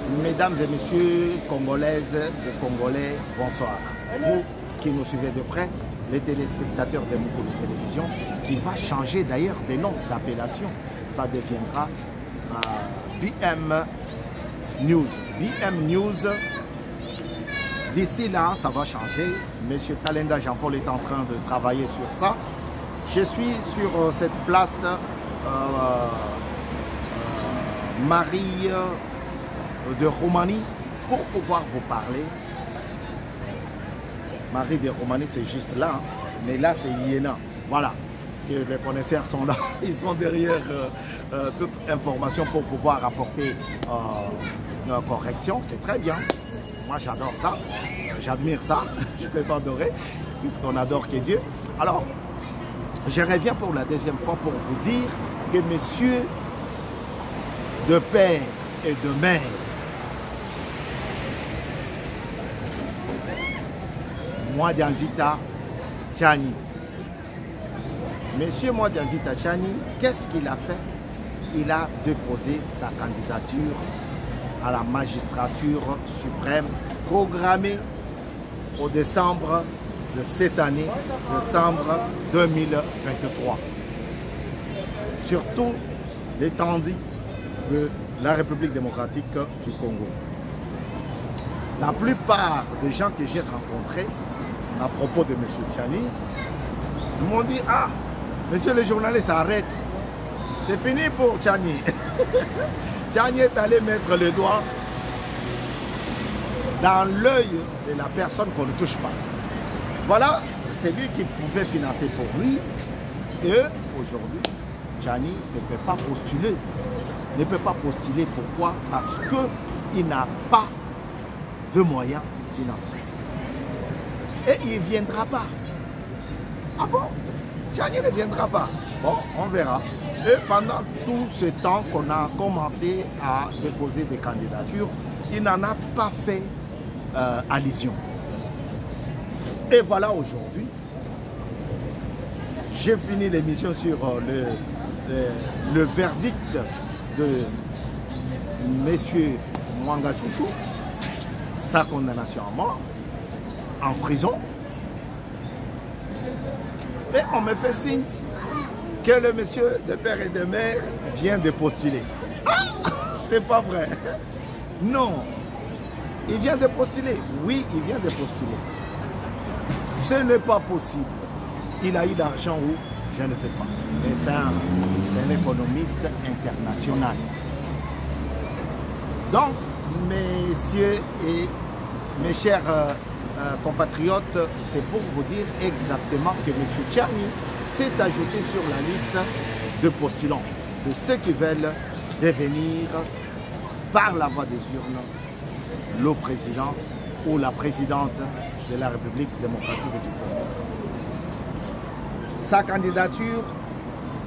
Mesdames et messieurs, Congolaises et Congolais, bonsoir. Vous qui nous suivez de près, les téléspectateurs de Mukulu Télévision, qui va changer d'ailleurs des noms d'appellation. Ça deviendra BM News. BM News, d'ici là, ça va changer. Monsieur Kalenda Jean-Paul est en train de travailler sur ça. Je suis sur cette place Marie de Roumanie pour pouvoir vous parler. Marie de Roumanie, c'est juste là, hein. Mais là, c'est Iéna. Voilà, parce que les connaisseurs sont là. Ils sont derrière toute information pour pouvoir apporter une correction. C'est très bien. Moi, j'adore ça. J'admire ça. Je ne peux pas adorer, puisqu'on adore que Dieu. Alors, je reviens pour la deuxième fois pour vous dire que messieurs de père et de mère, Mwadianvita Tchani. Monsieur Mwadianvita Tchani, qu'est-ce qu'il a fait? Il a déposé sa candidature à la magistrature suprême programmée au décembre de cette année, décembre 2023. Surtout l'étendue de la République démocratique du Congo. La plupart des gens que j'ai rencontrés à propos de M. Tchani m'ont dit: ah, monsieur le journaliste, arrête. C'est fini pour Tchani. Tchani est allé mettre le doigt dans l'œil de la personne qu'on ne touche pas. Voilà, c'est lui qui pouvait financer pour lui. Et aujourd'hui, Tchani ne peut pas postuler. Ne peut pas postuler. Pourquoi? Parce qu'il n'a pas de moyens financiers. Et il ne viendra pas. Ah bon? Tchani ne viendra pas. Bon, on verra. Et pendant tout ce temps qu'on a commencé à déposer des candidatures, il n'en a pas fait allusion. Et voilà, aujourd'hui, j'ai fini l'émission sur le verdict de M. Mwanga Chouchou, sa condamnation à mort, en prison. Et on me fait signe que le monsieur de père et de mère vient de postuler. Ah, c'est pas vrai. Non. Il vient de postuler. Oui, il vient de postuler. Ce n'est pas possible. Il a eu l'argent où? Je ne sais pas. Mais c'est un économiste international. Donc, messieurs et mes chers compatriotes, c'est pour vous dire exactement que M. Tchani s'est ajouté sur la liste de postulants, de ceux qui veulent devenir, par la voie des urnes, le président ou la présidente de la République démocratique du Congo. Sa candidature,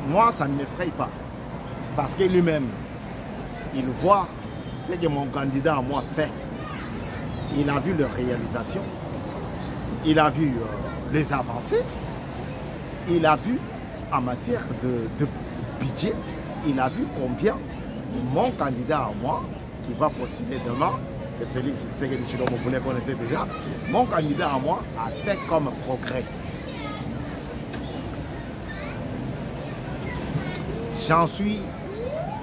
moi, ça ne m'effraie pas. Parce que lui-même, il voit ce que mon candidat à moi fait. Il a vu leurs réalisations, il a vu les avancées, il a vu en matière de budget, il a vu combien mon candidat à moi, qui va postuler demain, c'est Félix Tshisekedi Tshilombo, vous les connaissez déjà, mon candidat à moi a fait comme progrès. J'en suis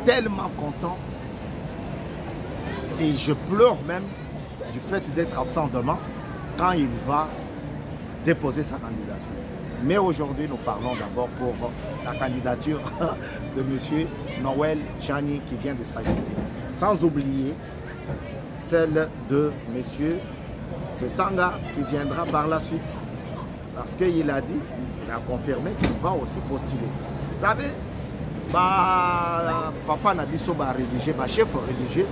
tellement content et je pleure même du fait d'être absent demain quand il va déposer sa candidature. Mais aujourd'hui, nous parlons d'abord pour la candidature de M. Noël Tchani qui vient de s'ajouter. Sans oublier celle de M. Sesanga qui viendra par la suite. Parce qu'il a dit, il a confirmé qu'il va aussi postuler. Vous savez, papa Nabiso va rédiger, chef religieux,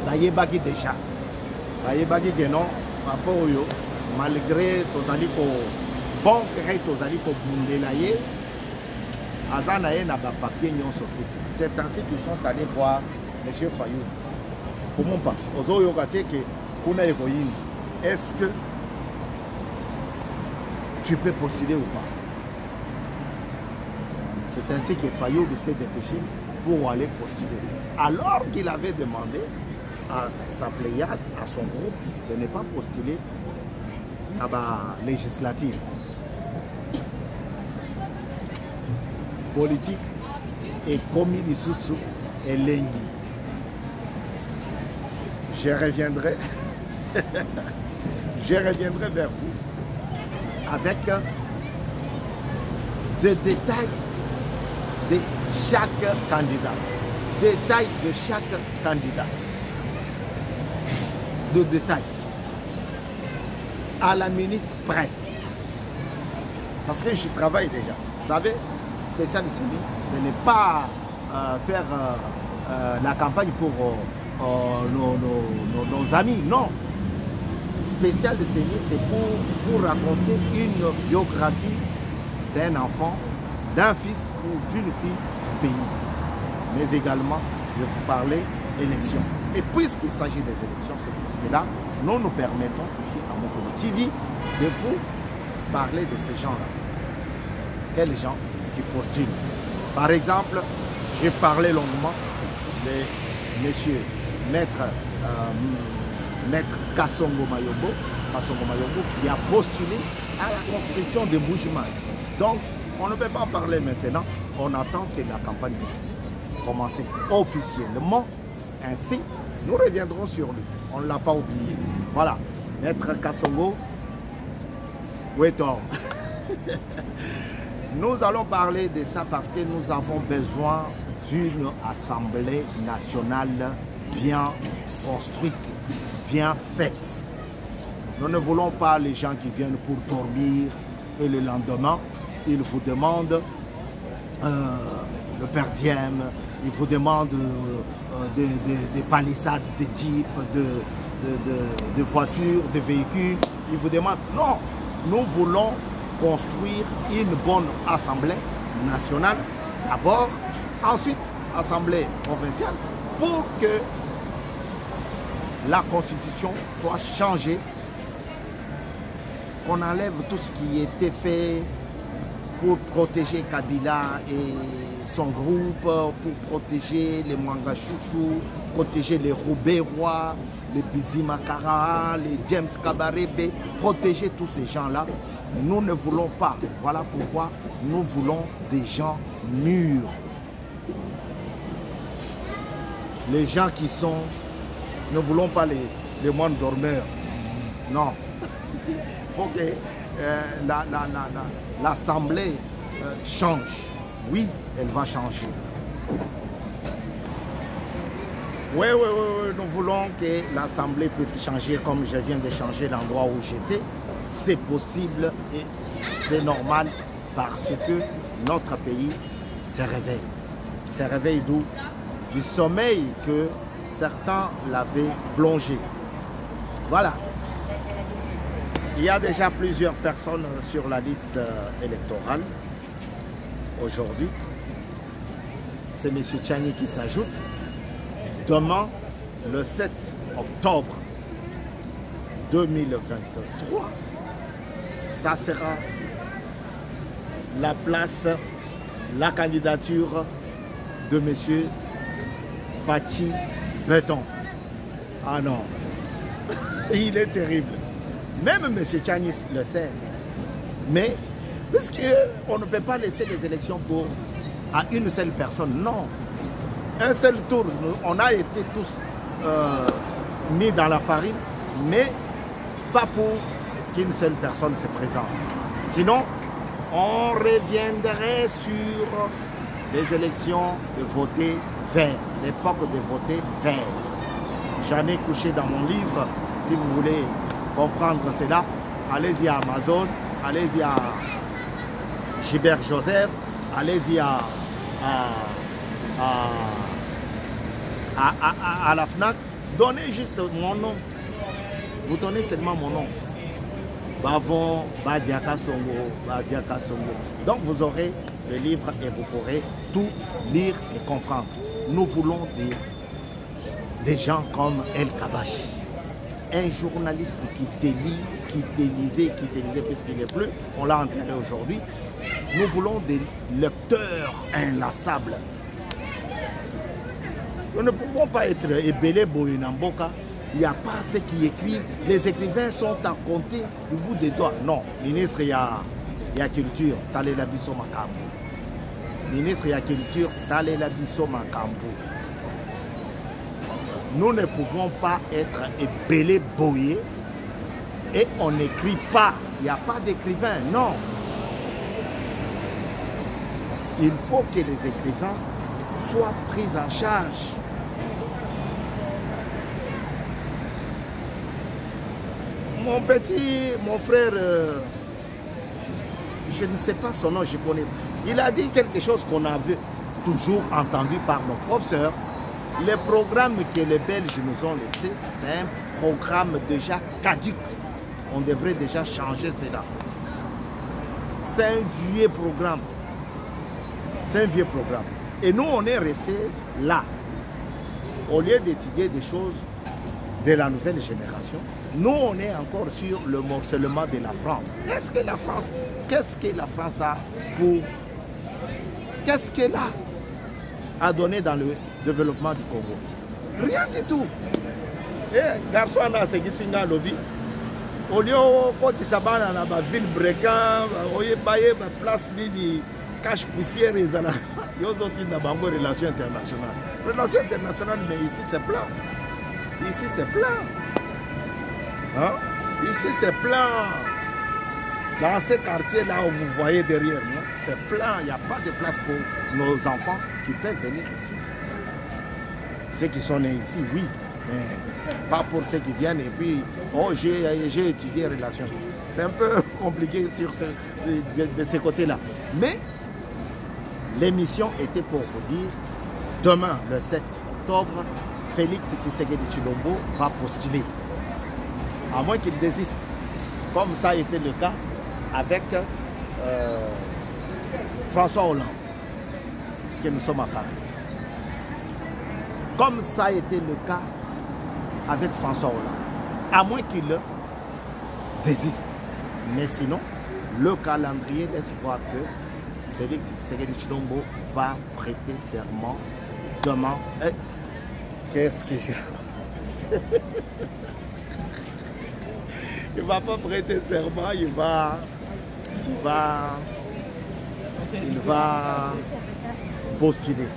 Bayebagi déjà. Bayebagi que non, papa Oyo, malgré Tozaliko, bon que Tozaliko Bundelaye, Azanaye n'a pas papier non sur tout. C'est ainsi qu'ils sont allés voir M. Fayou. Faut mon pas. Ozo Yogate que Kuna Egoïne, est-ce que tu peux postuler ou pas? C'est ainsi que Fayou s'est dépêché pour aller postuler. Alors qu'il avait demandé à sa pléiade, à son groupe, de ne pas postuler à la législative. Politique et commis d'Issoussou et Lengi. Je reviendrai vers vous avec des détails de chaque candidat. Détails de chaque candidat. De détails. À la minute près. Parce que je travaille déjà. Vous savez, spécial ici, ce n'est pas faire la campagne pour nos amis, non. Spécial de Séné, c'est pour vous raconter une biographie d'un enfant, d'un fils ou d'une fille du pays. Mais également de vous parler élections. Et puisqu'il s'agit des élections, c'est pour cela nous nous permettons ici à Mokolo TV de vous parler de ces gens-là. Quels gens qui postulent. Par exemple, j'ai parlé longuement de monsieur Maître Kassongo Mayombo, qui a postulé à la construction de Boujima. Donc, on ne peut pas en parler maintenant. On attend que la campagne puisse commencer officiellement. Ainsi, nous reviendrons sur lui. On ne l'a pas oublié. Voilà. Maître Kassongo, où est-on? Nous allons parler de ça parce que nous avons besoin d'une assemblée nationale bien construite, bien faite. Nous ne voulons pas les gens qui viennent pour dormir et le lendemain, ils vous demandent le per diem, ils vous demandent des palissades, des jeeps, de voitures, de véhicules. Ils vous demandent, non, nous voulons construire une bonne assemblée nationale d'abord, ensuite assemblée provinciale, pour que la constitution soit changée, qu'on enlève tout ce qui était fait pour protéger Kabila et son groupe, pour protéger les Mwangachouchou, protéger les Roubaix-Rois, les Bizimakara, les James Kabarebe, protéger tous ces gens-là. Nous ne voulons pas. Voilà pourquoi nous voulons des gens mûrs. Les gens qui sont... Ne voulons pas les moines dormeurs. Non. Il faut que l'Assemblée change. Oui, elle va changer. Oui, nous voulons que l'Assemblée puisse changer comme je viens de changer l'endroit où j'étais. C'est possible et c'est normal parce que notre pays se réveille. Se réveille d'où? Du sommeil que certains l'avaient plongé. Voilà. Il y a déjà plusieurs personnes sur la liste électorale aujourd'hui. C'est M. Tchani qui s'ajoute. Demain, le 7 octobre 2023, ça sera la place, la candidature de M. Fachi Beton. Ah non, il est terrible. Même M. Tchani le sait. Mais, puisqu'on ne peut pas laisser les élections à une seule personne, non. Un seul tour, on a été tous mis dans la farine, mais pas pour qu'une seule personne se présente. Sinon, on reviendrait sur les élections de voter vert, l'époque de voter vert. J'en ai couché dans mon livre, si vous voulez comprendre cela, allez-y à Amazon, allez-y à Gilbert Joseph, allez-y à la FNAC, donnez juste mon nom. Vous donnez seulement mon nom. Bavon, Badiaka Songo, Badiaka Songo. Donc vous aurez le livre et vous pourrez tout lire et comprendre. Nous voulons des gens comme El Kabash. Un journaliste qui te lit, qui te lisait puisqu'il n'est plus, on l'a enterré aujourd'hui. Nous voulons des lecteurs inlassables. Nous ne pouvons pas être ébélés Boyenamboka. Il n'y a pas ceux qui écrivent. Les écrivains sont à compter du bout des doigts. Non, ministre, il y a culture. Talé la biso makambo. Ministre, il y a culture. Talé la biso makambo. Nous ne pouvons pas être ébélés boyés et on n'écrit pas. Il n'y a pas d'écrivain. Non. Il faut que les écrivains soient pris en charge. Mon frère, je ne sais pas son nom, je connais. Il a dit quelque chose qu'on avait toujours entendu par nos professeurs. Les programmes que les Belges nous ont laissés, c'est un programme déjà caduc. On devrait déjà changer cela. C'est un vieux programme. C'est un vieux programme. Et nous, on est resté là. Au lieu d'étudier des choses de la nouvelle génération, nous, on est encore sur le morcellement de la France. Qu'est-ce que la France a pour... Qu'est-ce qu'elle a donné dans le développement du Congo? Rien du tout. Et garçon, on a ce lobby. Au lieu quand tu s'abonnes à la ville Brécan, on y a une place de cache poussière et ça. Il y a aussi une relation internationale. Relation internationale, mais ici c'est plat. Ici c'est plat. Hein? Ici c'est plat. Dans ces quartiers-là où vous voyez derrière, c'est plat. Il n'y a pas de place pour nos enfants qui peuvent venir ici. Ceux qui sont nés ici, oui. Mais pas pour ceux qui viennent et puis, oh, j'ai étudié relations. C'est un peu compliqué sur de ces côtés-là. Mais l'émission était pour vous dire, demain, le 7 octobre, Félix Tshisekedi Tshilombo va postuler. À moins qu'il désiste. Comme ça a été le cas avec François Hollande. Parce que nous sommes à Paris. Comme ça a été le cas avec François Hollande. À moins qu'il désiste. Mais sinon, le calendrier laisse voir que Félix Tshisekedi Tshilombo va prêter serment demain. Qu'est-ce que j'ai... Il ne va pas prêter serment, il va postuler.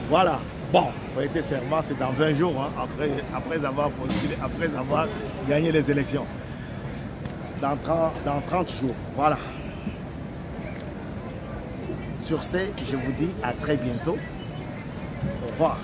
Voilà. Bon, prêter serment, c'est dans 20 jours, hein, après avoir postulé, après avoir gagné les élections. Dans 30 jours. Voilà. Sur ce, je vous dis à très bientôt. Au revoir.